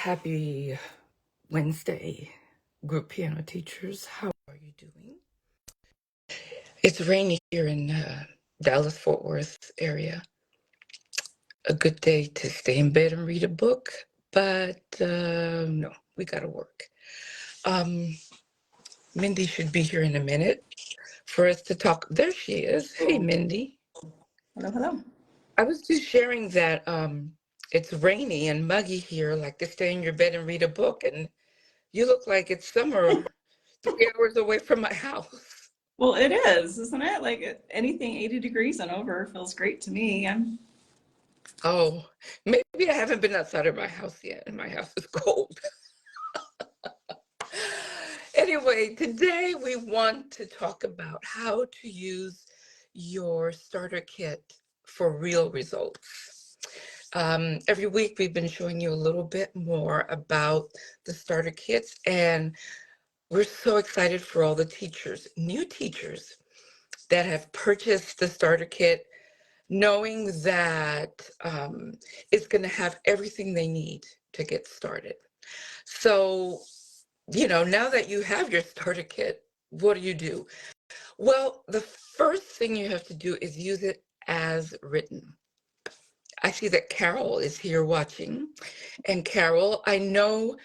Happy Wednesday, group piano teachers. How are you doing? It's rainy here in Dallas, Fort Worth area. A good day to stay in bed and read a book, but no, we got to work. Mindy should be here in a minute for us to talk. There she is. Hey, Mindy. Hello, hello. I was just sharing that it's rainy and muggy here, like to stay in your bed and read a book, and you look like it's summer 3 hours away from my house. Well, it is, isn't it? Like anything 80 degrees and over feels great to me. Oh, maybe I haven't been outside of my house yet, and my house is cold. Anyway, today we want to talk about how to use your starter kit for real results. Every week we've been showing you a little bit more about the starter kits, and we're so excited for all the teachers, new teachers, that have purchased the starter kit, knowing that it's going to have everything they need to get started. So, now that you have your starter kit, what do? Well, the first thing you have to do is use it as written. I see that Carol is here watching. And Carol, I know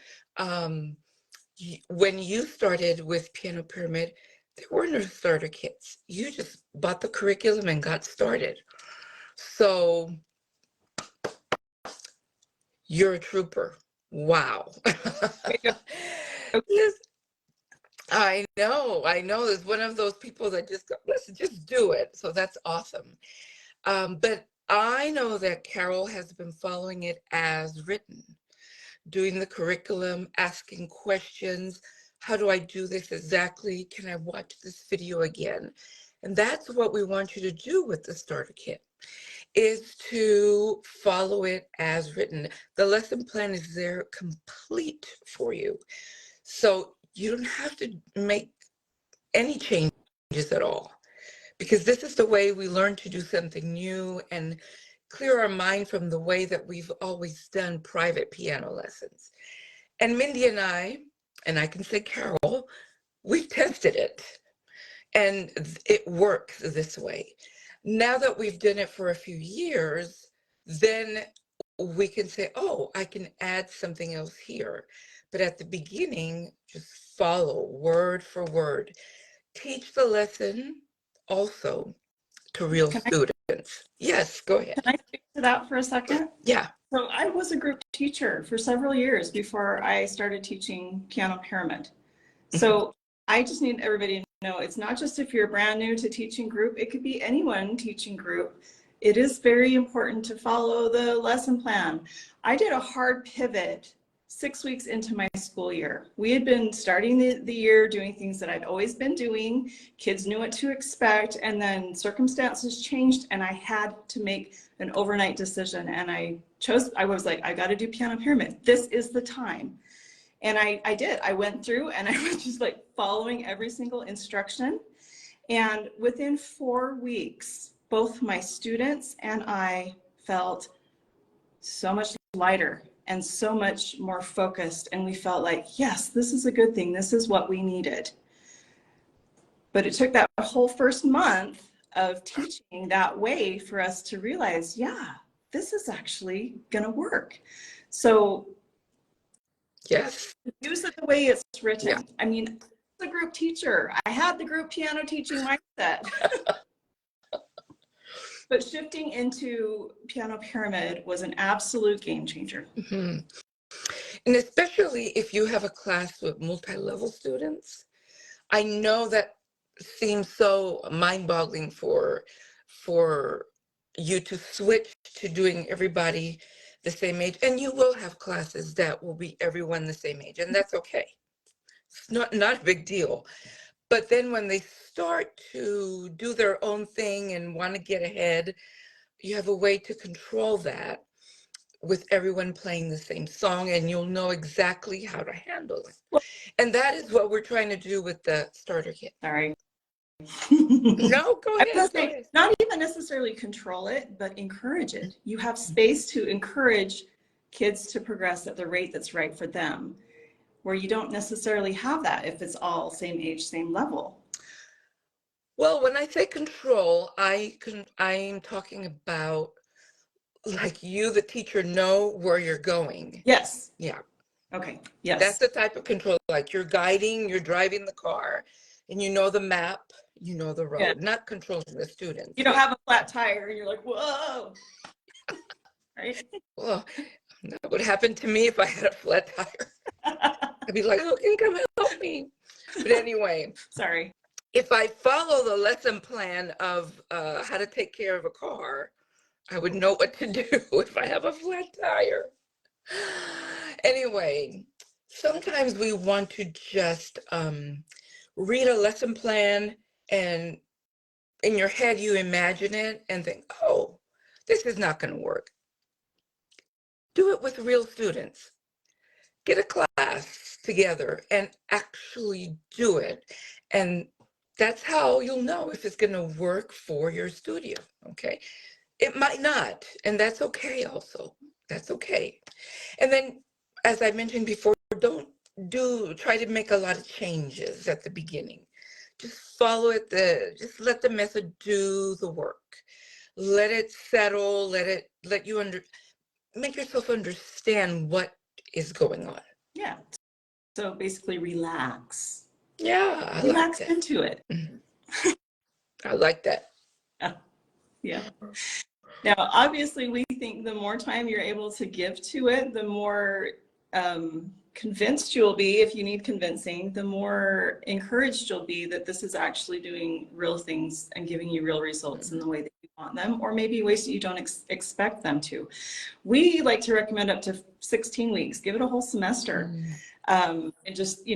when you started with Piano Pyramid, there were no starter kits. You just bought the curriculum and got started. So you're a trooper. Wow. Yes, I know. There's one of those people that just go, let's just do it. So that's awesome. But I know that Carol has been following it as written, doing the curriculum, asking questions. How do I do this exactly? Can I watch this video again? And that's what we want you to do with the starter kit, is to follow it as written. The lesson plan is there complete for you. So you don't have to make any changes at all, because this is the way we learn to do something new and clear our mind from the way that we've always done private piano lessons. And Mindy and I can say Carol, we've tested it and it works this way. Now that we've done it for a few years, then we can say, oh, I can add something else here. But at the beginning, just follow word for word. Teach the lesson also to real students. Yes, go ahead. Can I speak to that for a second? Yeah. So I was a group teacher for several years before I started teaching Piano Pyramid. So I just need everybody to know it's not just if you're brand new to teaching group, it could be anyone teaching group. It is very important to follow the lesson plan. I did a hard pivot 6 weeks into my school year. We had been starting the year doing things that I'd always been doing. Kids knew what to expect, and then circumstances changed and I had to make an overnight decision. And I was like, I got to do Piano Pyramid. This is the time. And I did. I went through and I was just like following every single instruction. And within 4 weeks, both my students and I felt so much lighter and so much more focused. And we felt like, yes, this is a good thing. This is what we needed. But it took that whole first month of teaching that way for us to realize, yeah, this is actually going to work. So yes, use it the way it's written. Yeah. I mean, as a group teacher, I had the group piano teaching mindset. But shifting into Piano Pyramid was an absolute game changer. Mm-hmm. And especially if you have a class with multi-level students, I know that seems so mind-boggling for you to switch to doing everybody the same age. And you will have classes that will be everyone the same age, and that's okay. It's not a big deal. But then when they start to do their own thing and want to get ahead, you have a way to control that with everyone playing the same song, and you'll know exactly how to handle it. And that is what we're trying to do with the starter kit. Sorry. No, go ahead. Not even necessarily control it, but encourage it. You have space to encourage kids to progress at the rate that's right for them, where you don't necessarily have that if it's all same age, same level. Well, when I say control, I'm talking about like you, the teacher, know where you're going. Yes. Yeah. Okay. That's Yes. the type of control, like you're guiding, you're driving the car, and you know the map, you know the Yeah. road, not controlling the students. You don't have a flat tire and you're like, whoa. Right? Well, that would happen to me if I had a flat tire. I'd be like, oh, can you come help me? But anyway, Sorry. if I follow the lesson plan of how to take care of a car, I would know what to do if I have a flat tire. Anyway, sometimes we want to just read a lesson plan, and in your head you imagine it and think, oh, this is not going to work. Do it with real students. Get a class together and actually do it. And that's how you'll know if it's going to work for your studio, okay? It might not, and that's okay also. That's okay. And then, as I mentioned before, don't try to make a lot of changes at the beginning. Just follow it, just let the method do the work. Let it settle, let you make yourself understand what is going on. Yeah. So basically relax. Yeah, I like Relax that. into it. I like that. Yeah. Now, obviously, we think the more time you're able to give to it, the more convinced you'll be, if you need convincing, the more encouraged you'll be that this is actually doing real things and giving you real results in the way that you want them, or maybe ways that you don't expect them to. We like to recommend up to 16 weeks. Give it a whole semester. And just,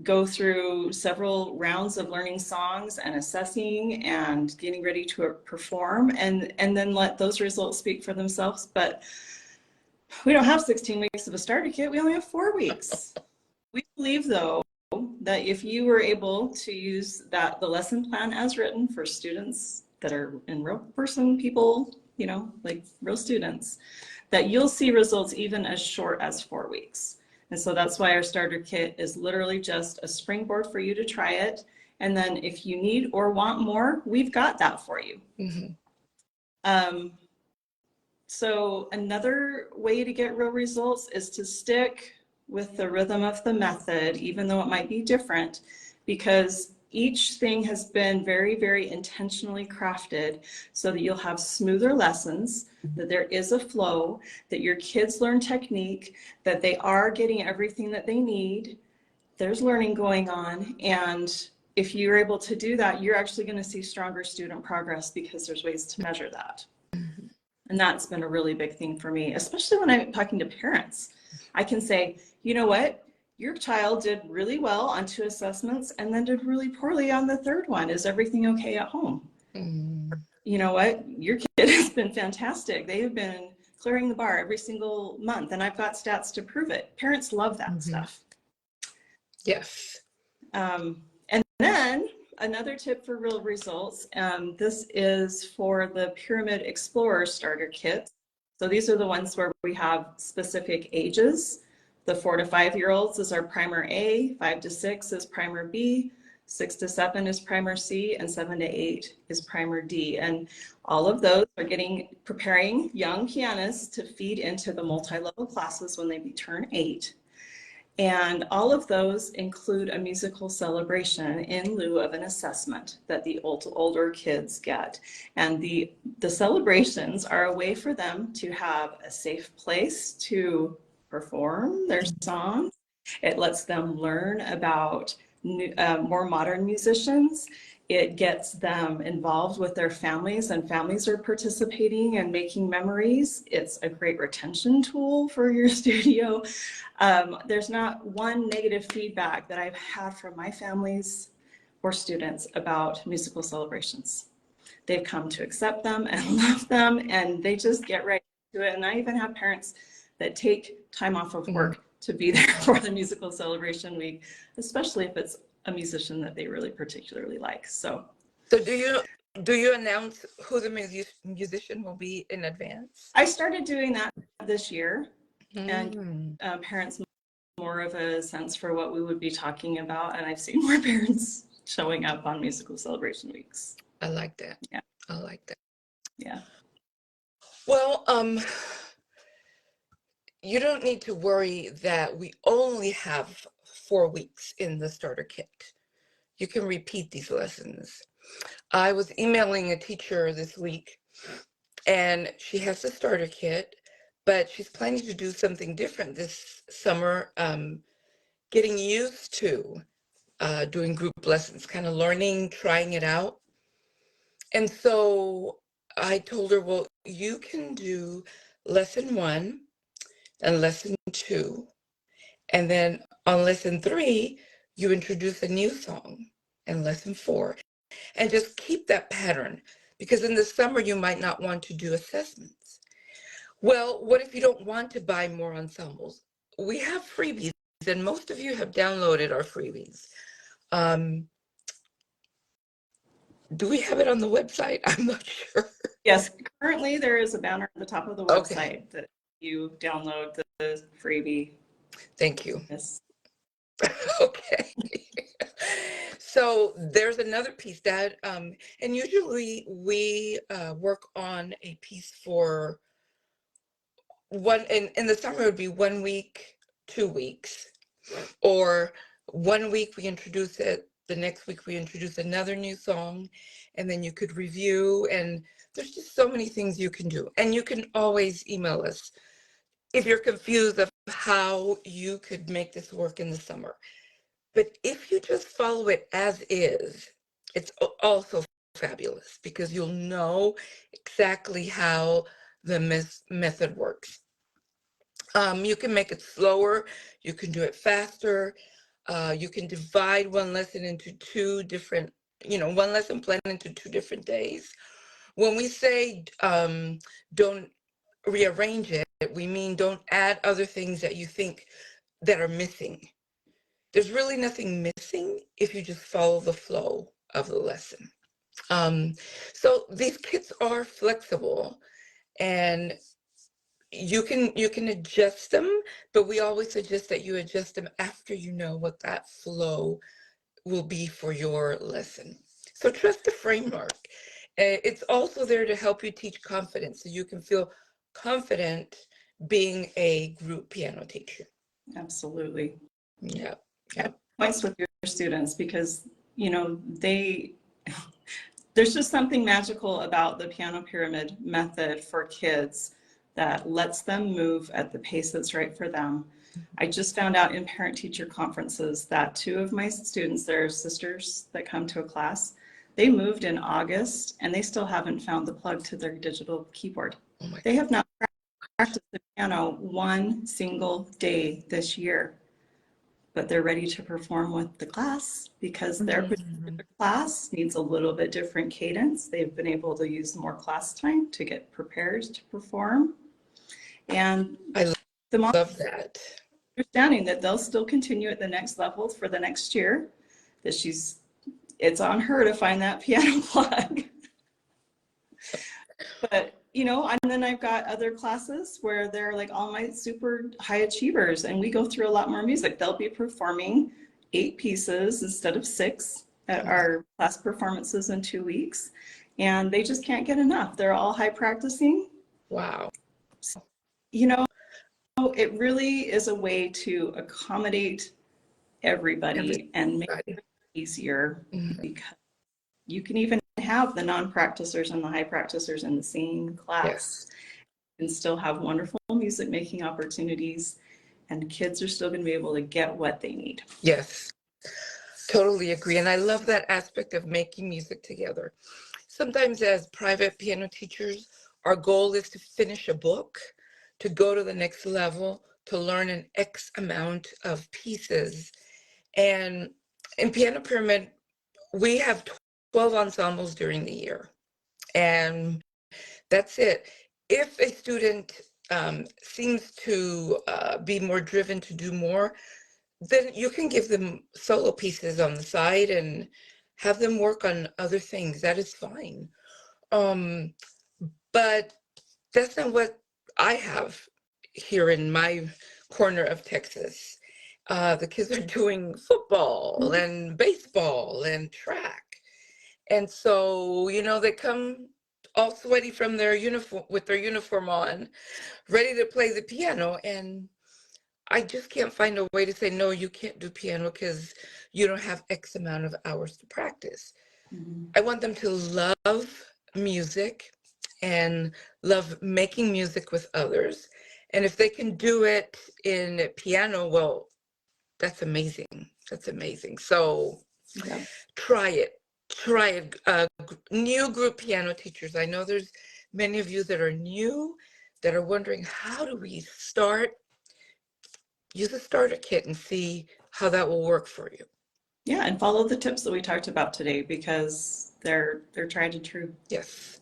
go through several rounds of learning songs and assessing and getting ready to perform, and then let those results speak for themselves. But we don't have 16 weeks of a starter kit. We only have 4 weeks. We believe, though, that if you were able to use the lesson plan as written for students that are in real person people, like real students, that you'll see results even as short as 4 weeks. And so that's why our starter kit is literally just a springboard for you to try it. And then if you need or want more, we've got that for you. So another way to get real results is to stick with the rhythm of the method, even though it might be different, because each thing has been very, very intentionally crafted so that you'll have smoother lessons, that there is a flow, that your kids learn technique, that they are getting everything that they need. There's learning going on. And if you're able to do that, you're actually going to see stronger student progress because there's ways to measure that. And that's been a really big thing for me, especially when I'm talking to parents. I can say, you know what? Your child did really well on 2 assessments and then did really poorly on the 3rd one. Is everything okay at home? You know what? Your kid has been fantastic. They have been clearing the bar every single month, and I've got stats to prove it. Parents love that stuff. Yes. And then another tip for real results, this is for the Pyramid Explorer starter kit. So these are the ones where we have specific ages. The 4 to 5-year-olds is our primer A, 5 to 6 is primer B, 6 to 7 is primer C, and 7 to 8 is primer D. And all of those are preparing young pianists to feed into the multi-level classes when they turn 8. And all of those include a musical celebration in lieu of an assessment that the older kids get. And the celebrations are a way for them to have a safe place to perform their songs. It lets them learn about more modern musicians. It gets them involved with their families, and families are participating and making memories. It's a great retention tool for your studio. There's not one negative feedback that I've had from my families or students about musical celebrations. They've come to accept them and love them, and they just get right into it. And I even have parents that take time off of work to be there for the musical celebration week, especially if it's a musician that they really particularly like. So do you announce who the musician will be in advance? I started doing that this year. and Mm, parents more of a sense for what we would be talking about. And I've seen more parents showing up on musical celebration weeks. I like that. Yeah. I like that. Yeah. Well, you don't need to worry that we only have 4 weeks in the starter kit. You can repeat these lessons. I was emailing a teacher this week, and she has the starter kit, but she's planning to do something different this summer, getting used to doing group lessons, kind of learning, trying it out. And so I told her, well, you can do lesson 1 and lesson 2. And then on lesson 3, you introduce a new song, and lesson 4, and just keep that pattern, because in the summer you might not want to do assessments. Well, what if you don't want to buy more ensembles? We have freebies, and most of you have downloaded our freebies. Um, do we have it on the website? I'm not sure. Yes, currently there is a banner at the top of the Okay, website that you download the freebie. thank you. Yes. Okay. So there's another piece that, and usually we work on a piece for one, in the summer it would be 1 week, 2 weeks, or 1 week we introduce it, the next week we introduce another new song, and then you could review, and there's just so many things you can do. And you can always email us if you're confused of how you could make this work in the summer. But if you just follow it as is, it's also fabulous, because you'll know exactly how the method works. You can make it slower, you can do it faster, you can divide one lesson into two different, one lesson plan into 2 different days. When we say don't rearrange it, we mean don't add other things that you think that are missing. There's really nothing missing if you just follow the flow of the lesson. Um, so these kits are flexible, and you can adjust them, but we always suggest that you adjust them after you know what that flow will be for your lesson. So trust the framework. It's also there to help you teach confidence, so you can feel confident being a group piano teacher. Absolutely. Yeah. Yeah. Points with your students, because there's just something magical about the piano pyramid method for kids that lets them move at the pace that's right for them. I just found out in parent teacher conferences that 2 of my students, their sisters that come to a class, they moved in August and they still haven't found the plug to their digital keyboard. Oh my They have not practiced the piano one single day this year, but they're ready to perform with the class because their God. particular class needs a little bit different cadence. They've been able to use more class time to get prepared to perform. And I the mom love that. understanding that they'll still continue at the next level for the next year, that it's on her to find that piano plug. But and then I've got other classes where they're like all my super high achievers, and we go through a lot more music. They'll be performing 8 pieces instead of 6 at our class performances in 2 weeks, and they just can't get enough. They're all high practicing. Wow. It really is a way to accommodate everybody and make Everybody. it easier, Mhm. because you can even have the non-practicers and the high practicers in the same class Yes. and still have wonderful music making opportunities, and kids are still going to be able to get what they need. Yes. Totally agree. And I love that aspect of making music together. Sometimes as private piano teachers, our goal is to finish a book, to go to the next level, to learn an X amount of pieces. And in Piano Pyramid, we have 12 ensembles during the year. And that's it. If a student seems to be more driven to do more, then you can give them solo pieces on the side and have them work on other things. That is fine. But that's not what I have. here in my corner of Texas. The kids are doing football and baseball and track. And so, they come all sweaty from their uniform with their uniform on, ready to play the piano. And I just can't find a way to say, no, you can't do piano because you don't have X amount of hours to practice. I want them to love music and love making music with others. And if they can do it in piano, well, that's amazing. That's amazing. So Yeah. try it. Try it. New group piano teachers. I know there's many of you that are new that are wondering, how do we start? Use a starter kit and see how that will work for you. Yeah, and follow the tips that we talked about today because they're tried and true. Yes.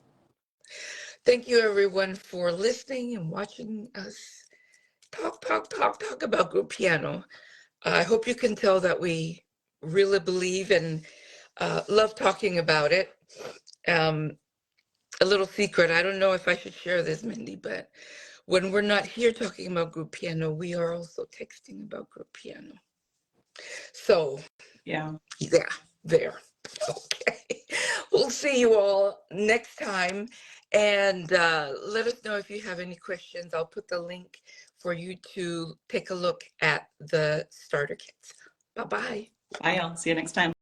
Thank you everyone for listening and watching us talk about group piano. I hope you can tell that we really believe and love talking about it. A little secret, I don't know if I should share this, Mindy, but when we're not here talking about group piano, we are also texting about group piano. So, Yeah. there. Okay. We'll see you all next time. And let us know if you have any questions. I'll put the link for you to take a look at the starter kits. Bye-bye. Bye, y'all. See you next time.